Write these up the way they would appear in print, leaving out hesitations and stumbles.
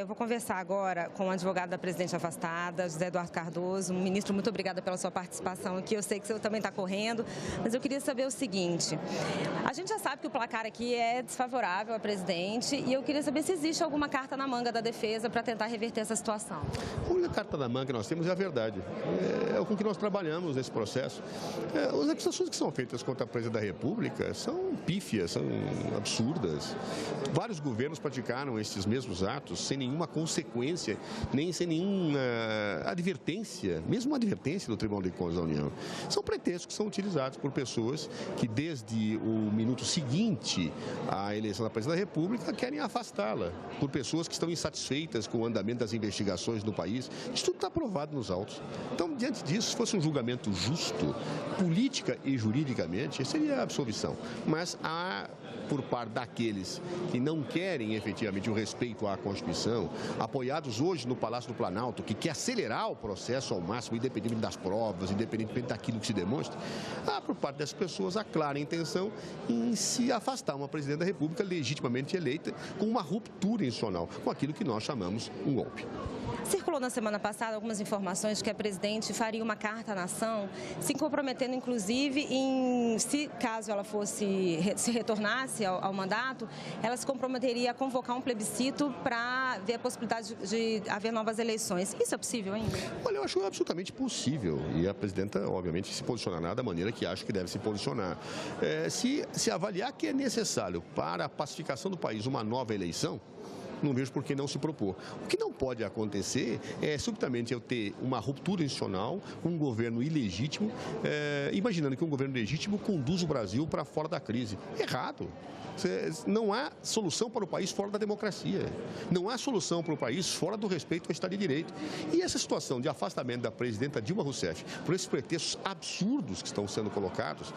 Eu vou conversar agora com o advogado da presidente afastada, José Eduardo Cardoso. Ministro, muito obrigada pela sua participação aqui. Eu sei que você também está correndo, mas eu queria saber o seguinte. A gente já sabe que o placar aqui é desfavorável à presidente e eu queria saber se existe alguma carta na manga da defesa para tentar reverter essa situação. A única carta na manga que nós temos é a verdade. É com que nós trabalhamos nesse processo. As acusações que são feitas contra a presidente da República são pífias, são absurdas. Vários governos praticaram esses mesmos atos sem nenhuma consequência, nem sem nenhuma advertência, mesmo uma advertência do Tribunal de Contas da União. São pretextos que são utilizados por pessoas que, desde o minuto seguinte à eleição da presidente da República, querem afastá-la, por pessoas que estão insatisfeitas com o andamento das investigações do país. Isso tudo está provado nos autos. Então, diante disso, se fosse um julgamento justo, política e juridicamente, seria a absolvição. Mas há, por parte daqueles que não querem efetivamente o respeito à Constituição, apoiados hoje no Palácio do Planalto, que quer acelerar o processo ao máximo, independentemente das provas, independentemente daquilo que se demonstra, há, por parte dessas pessoas, a clara intenção em se afastar uma presidente da República legitimamente eleita com uma ruptura institucional, com aquilo que nós chamamos um golpe. Circulou na semana passada algumas informações de que a presidente faria uma carta à nação, se comprometendo, inclusive, em, se caso ela se retornasse ao mandato, ela se comprometeria a convocar um plebiscito para ver a possibilidade de haver novas eleições. Isso é possível ainda? Olha, eu acho absolutamente possível e a presidenta, obviamente, se posicionará da maneira que acha que deve se posicionar. Se avaliar que é necessário para a pacificação do país uma nova eleição, não vejo por que não se propor. O que não pode acontecer é, subitamente, eu ter uma ruptura institucional, um governo ilegítimo, imaginando que um governo legítimo conduz o Brasil para fora da crise. Errado. Não há solução para o país fora da democracia. Não há solução para o país fora do respeito ao Estado de Direito. E essa situação de afastamento da presidenta Dilma Rousseff, por esses pretextos absurdos que estão sendo colocados,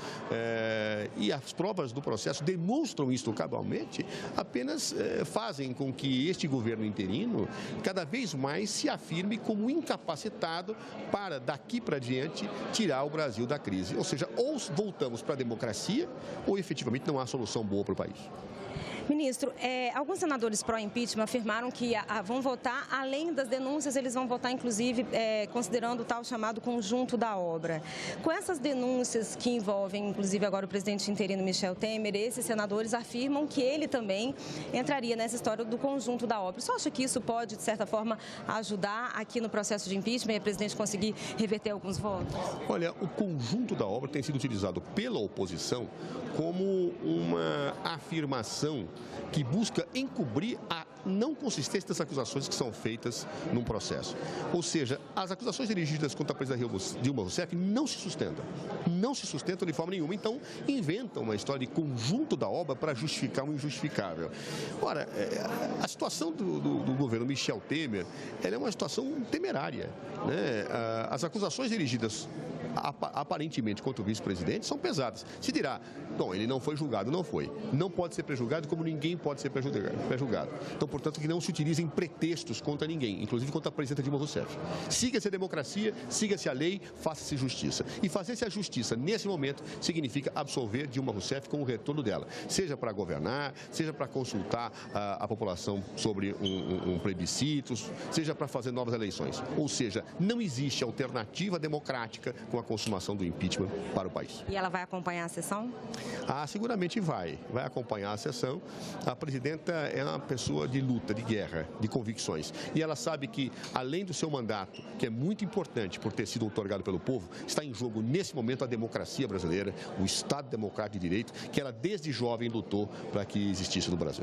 e as provas do processo demonstram isso cabalmente, apenas fazem com que este governo interino cada vez mais se afirme como incapacitado para, daqui para diante, tirar o Brasil da crise. Ou seja, ou voltamos para a democracia, ou efetivamente não há solução boa para o país. Ministro, alguns senadores pró-impeachment afirmaram que vão votar, além das denúncias, eles vão votar, inclusive, considerando o tal chamado conjunto da obra. Com essas denúncias que envolvem, inclusive, agora o presidente interino Michel Temer, esses senadores afirmam que ele também entraria nessa história do conjunto da obra. Você acha que isso pode, de certa forma, ajudar aqui no processo de impeachment e o presidente conseguir reverter alguns votos? Olha, o conjunto da obra tem sido utilizado pela oposição como uma afirmação que busca encobrir a não consistência das acusações que são feitas num processo. Ou seja, as acusações dirigidas contra a presidenta Dilma Rousseff não se sustentam. Não se sustentam de forma nenhuma. Então, inventam uma história de conjunto da obra para justificar o injustificável. Ora, a situação do governo Michel Temer, ela é uma situação temerária, né? As acusações dirigidas aparentemente contra o vice-presidente são pesadas. Se dirá, bom, ele não foi julgado, não foi. Não pode ser prejulgado como ninguém pode ser prejulgado. Então, portanto, que não se utilizem pretextos contra ninguém, inclusive contra a presidenta Dilma Rousseff. Siga-se a democracia, siga-se a lei, faça-se justiça. E fazer-se a justiça, nesse momento, significa absolver Dilma Rousseff com o retorno dela, seja para governar, seja para consultar a população sobre um plebiscito, seja para fazer novas eleições. Ou seja, não existe alternativa democrática com a consumação do impeachment para o país. E ela vai acompanhar a sessão? Seguramente vai acompanhar a sessão. A presidenta é uma pessoa de luta, de guerra, de convicções. E ela sabe que, além do seu mandato, que é muito importante por ter sido outorgado pelo povo, está em jogo, nesse momento, a democracia brasileira, o Estado Democrático de Direito, que ela, desde jovem, lutou para que existisse no Brasil.